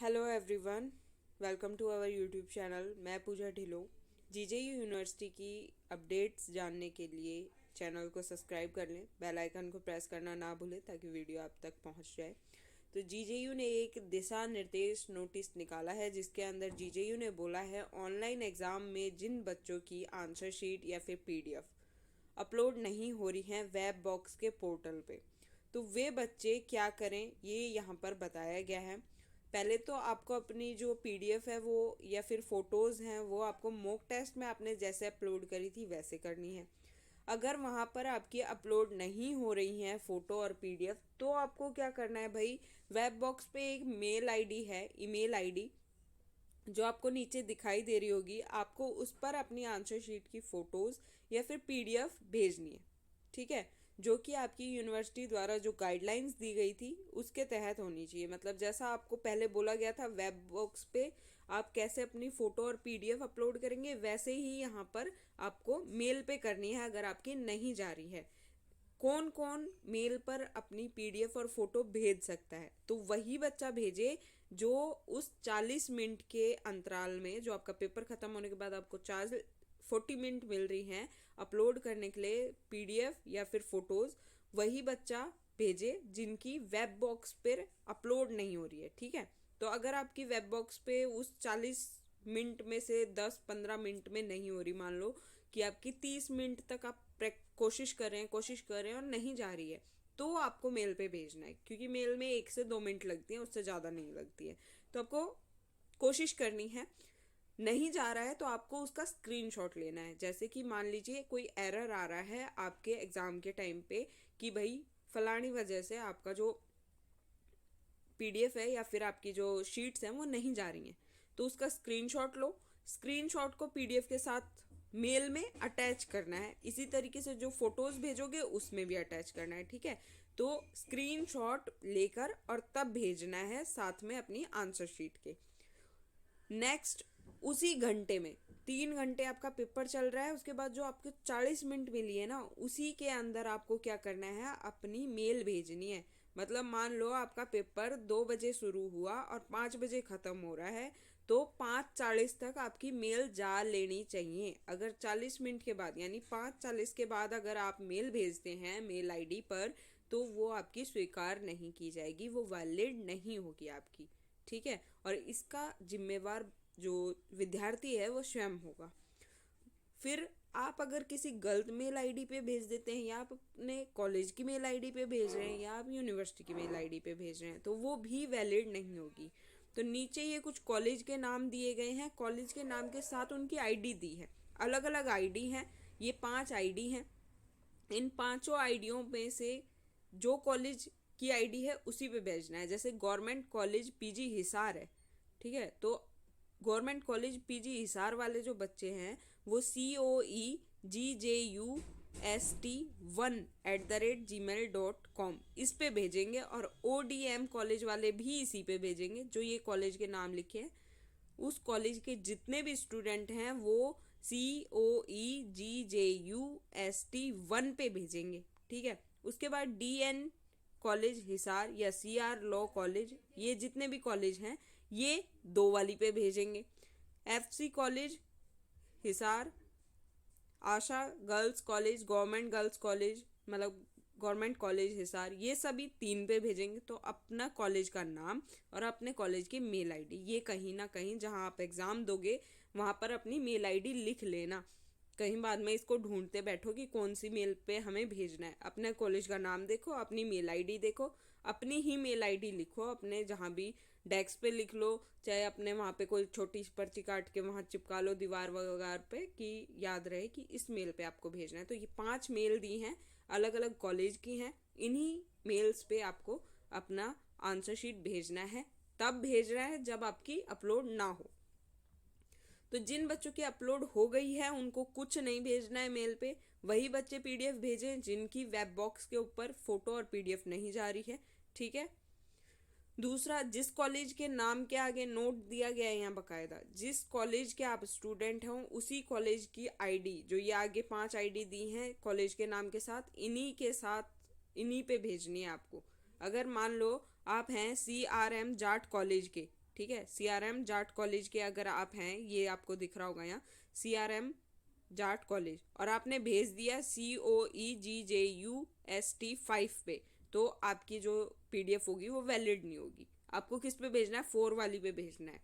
Hello everyone, welcome to our YouTube channel. मैं पूजा ढिलो। GJU university की अपडेट्स जानने के लिए चैनल को सब्सक्राइब कर लें, बेल आइकन को प्रेस करना ना भूलें ताकि वीडियो आप तक पहुंच जाए। तो जीजेयू ने एक दिशा निर्देश नोटिस निकाला है जिसके अंदर जीजेयू ने बोला है ऑनलाइन एग्ज़ाम में जिन बच्चों की आंसर शीट या फिर पीडीएफ अपलोड नहीं हो रही हैं वेब बॉक्स के पोर्टल पे, तो वे बच्चे क्या करें ये यहाँ पर बताया गया है। पहले तो आपको अपनी जो पीडीएफ है वो या फिर फ़ोटोज़ हैं वो आपको मॉक टेस्ट में आपने जैसे अपलोड करी थी वैसे करनी है। अगर वहाँ पर आपकी अपलोड नहीं हो रही हैं फ़ोटो और पीडीएफ, तो आपको क्या करना है भाई, वेब बॉक्स पे एक मेल आईडी है, ईमेल आईडी जो आपको नीचे दिखाई दे रही होगी, आपको उस पर अपनी आंसर शीट की फ़ोटोज़ या फिर पीडीएफ भेजनी है। ठीक है, जो कि आपकी यूनिवर्सिटी द्वारा जो गाइडलाइंस दी गई थी उसके तहत होनी चाहिए। मतलब जैसा आपको पहले बोला गया था वेब बॉक्स पे आप कैसे अपनी फ़ोटो और पीडीएफ अपलोड करेंगे, वैसे ही यहाँ पर आपको मेल पे करनी है अगर आपकी नहीं जा रही है। कौन कौन मेल पर अपनी पीडीएफ और फोटो भेज सकता है, तो वही बच्चा भेजे जो उस 40 मिनट के अंतराल में, जो आपका पेपर खत्म होने के बाद आपको 40 मिनट मिल रही हैं अपलोड करने के लिए पीडीएफ या फिर फोटोज, वही बच्चा भेजे जिनकी वेब बॉक्स पर अपलोड नहीं हो रही है। ठीक है, तो अगर आपकी वेब बॉक्स पे उस 40 मिनट में से 10-15 मिनट में नहीं हो रही, मान लो कि आपकी 30 मिनट तक आप कोशिश कर रहे हैं और नहीं जा रही है, तो आपको मेल पे भेजना है, क्योंकि मेल में 1 से 2 मिनट लगती है, उससे ज़्यादा नहीं लगती है। तो आपको कोशिश करनी है। नहीं जा रहा है तो आपको उसका स्क्रीनशॉट लेना है। जैसे कि मान लीजिए कोई एरर आ रहा है आपके एग्ज़ाम के टाइम पे कि भाई फलानी वजह से आपका जो पीडीएफ है या फिर आपकी जो शीट्स हैं वो नहीं जा रही हैं, तो उसका स्क्रीनशॉट लो। स्क्रीनशॉट को पीडीएफ के साथ मेल में अटैच करना है। इसी तरीके से जो फोटोज़ भेजोगे उसमें भी अटैच करना है। ठीक है, तो स्क्रीनशॉट लेकर और तब भेजना है साथ में अपनी आंसर शीट के। नेक्स्ट, उसी घंटे में 3 घंटे आपका पेपर चल रहा है, उसके बाद जो आपको 40 मिनट मिली है ना, उसी के अंदर आपको क्या करना है, अपनी मेल भेजनी है। मतलब मान लो आपका पेपर 2 बजे शुरू हुआ और 5 बजे ख़त्म हो रहा है, तो 5:40 तक आपकी मेल जा लेनी चाहिए। अगर 40 मिनट के बाद यानी 5:40 के बाद अगर आप मेल भेजते हैं मेल आईडी पर, तो वो आपकी स्वीकार नहीं की जाएगी, वो वैलिड नहीं होगी आपकी। ठीक है, और इसका जिम्मेवार जो विद्यार्थी है वो स्वयं होगा। फिर आप अगर किसी गलत मेल आईडी पे भेज देते हैं, या आप अपने कॉलेज की मेल आईडी पे भेज रहे हैं या आप यूनिवर्सिटी की मेल आईडी पे भेज रहे हैं, तो वो भी वैलिड नहीं होगी। तो नीचे ये कुछ कॉलेज के नाम दिए गए हैं, कॉलेज के नाम के साथ उनकी आईडी दी है, अलग अलग आईडी हैं, ये 5 आईडी हैं। इन पांचों आईडियों में से जो कॉलेज की आईडी है उसी पे भेजना है। जैसे गवर्नमेंट कॉलेज पीजी हिसार है, ठीक है, तो गवर्नमेंट कॉलेज पीजी हिसार वाले जो बच्चे हैं वो COEGJUST1@gmail.com इस पे भेजेंगे, और ODM कॉलेज वाले भी इसी पे भेजेंगे। जो ये कॉलेज के नाम लिखे हैं उस कॉलेज के जितने भी स्टूडेंट हैं वो COEGJUST1 पे भेजेंगे। ठीक है, उसके बाद DN कॉलेज हिसार या CR लॉ कॉलेज, ये जितने भी कॉलेज हैं ये 2 वाली पे भेजेंगे। FC college Hisar, Asha girls college, government girls college मतलब गवर्नमेंट कॉलेज हिसार, ये सभी 3 पे भेजेंगे। तो अपना कॉलेज का नाम और अपने कॉलेज की मेल आईडी, ये कहीं ना कहीं जहाँ आप एग्ज़ाम दोगे वहाँ पर अपनी मेल आईडी लिख लेना। कहीं बाद में इसको ढूंढते बैठो कि कौन सी मेल पे हमें भेजना है। अपने कॉलेज का नाम देखो, अपनी मेल आईडी देखो, अपनी ही मेल आईडी लिखो, अपने जहाँ भी डेस्क पे लिख लो, चाहे अपने वहाँ पे कोई छोटी पर्ची काट के वहाँ चिपका लो दीवार वगैरह पे, कि याद रहे कि इस मेल पे आपको भेजना है। तो ये 5 मेल दी हैं, अलग अलग कॉलेज की हैं। इन्हीं मेल्स पे आपको अपना आंसर शीट भेजना है। तब भेज रहा है जब आपकी अपलोड ना हो। तो जिन बच्चों की अपलोड हो गई है उनको कुछ नहीं भेजना है मेल पे, वही बच्चे पीडीएफ भेजें जिनकी वेब बॉक्स के ऊपर फोटो और पीडीएफ नहीं जा रही है। ठीक है, दूसरा, जिस कॉलेज के नाम के आगे नोट दिया गया है यहाँ बकायदा, जिस कॉलेज के आप स्टूडेंट हों उसी कॉलेज की आईडी, जो ये आगे 5 आईडी दी हैं कॉलेज के नाम के साथ, इन्हीं के साथ इन्हीं पे भेजनी है आपको। अगर मान लो आप हैं CRM जाट कॉलेज के, ठीक है। CRM जाट कॉलेज के अगर आप हैं, ये आपको दिख रहा होगा यहाँ, CRM जाट कॉलेज, और आपने भेज दिया COEGJUST5 पे, तो आपकी जो PDF होगी वो वैलिड नहीं होगी। आपको किस पे भेजना है? 4 वाली पे भेजना है,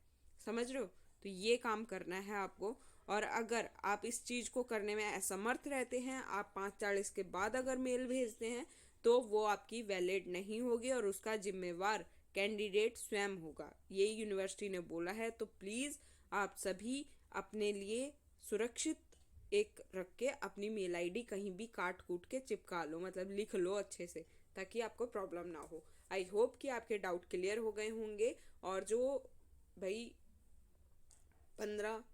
समझ रहे हो? तो ये काम करना है आपको। और अगर आप इस चीज़ को करने में असमर्थ रहते हैं, आप 5:40 के बाद अगर मेल भेजते हैं, तो वो आपकी वैलिड नहीं होगी और उसका जिम्मेवार कैंडिडेट स्वयं होगा, ये यूनिवर्सिटी ने बोला है। तो प्लीज़ आप सभी अपने लिए सुरक्षित एक रख के अपनी मेल आईडी कहीं भी काट कूट के चिपका लो, मतलब लिख लो अच्छे से, ताकि आपको प्रॉब्लम ना हो। आई होप कि आपके डाउट क्लियर हो गए होंगे। और जो भाई 15,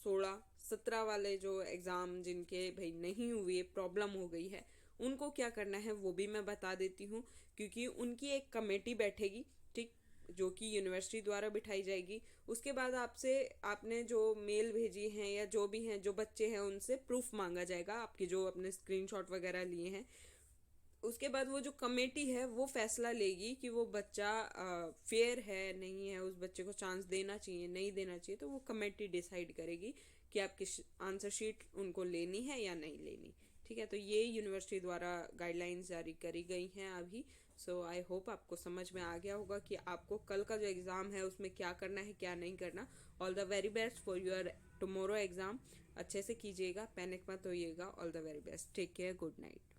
16, 17 वाले जो एग्ज़ाम जिनके भाई नहीं हुए, प्रॉब्लम हो गई है, उनको क्या करना है वो भी मैं बता देती हूँ। क्योंकि उनकी एक कमेटी बैठेगी, ठीक, जो कि यूनिवर्सिटी द्वारा बिठाई जाएगी। उसके बाद आपसे, आपने जो मेल भेजी हैं या जो भी हैं, जो बच्चे हैं, उनसे प्रूफ मांगा जाएगा, आपके जो अपने स्क्रीनशॉट वगैरह लिए हैं। उसके बाद वो जो कमेटी है वो फैसला लेगी कि वो बच्चा फेयर है नहीं है, उस बच्चे को चांस देना चाहिए नहीं देना चाहिए। तो वो कमेटी डिसाइड करेगी कि आपकी आंसर शीट उनको लेनी है या नहीं लेनी। ठीक है, तो ये यूनिवर्सिटी द्वारा गाइडलाइंस जारी करी गई हैं अभी। सो आई होप आपको समझ में आ गया होगा कि आपको कल का जो एग्ज़ाम है उसमें क्या करना है क्या नहीं करना। All the very best for your tomorrow exam. अच्छे से कीजिएगा, पैनिक मत होइएगा। All the very best, take care, good night.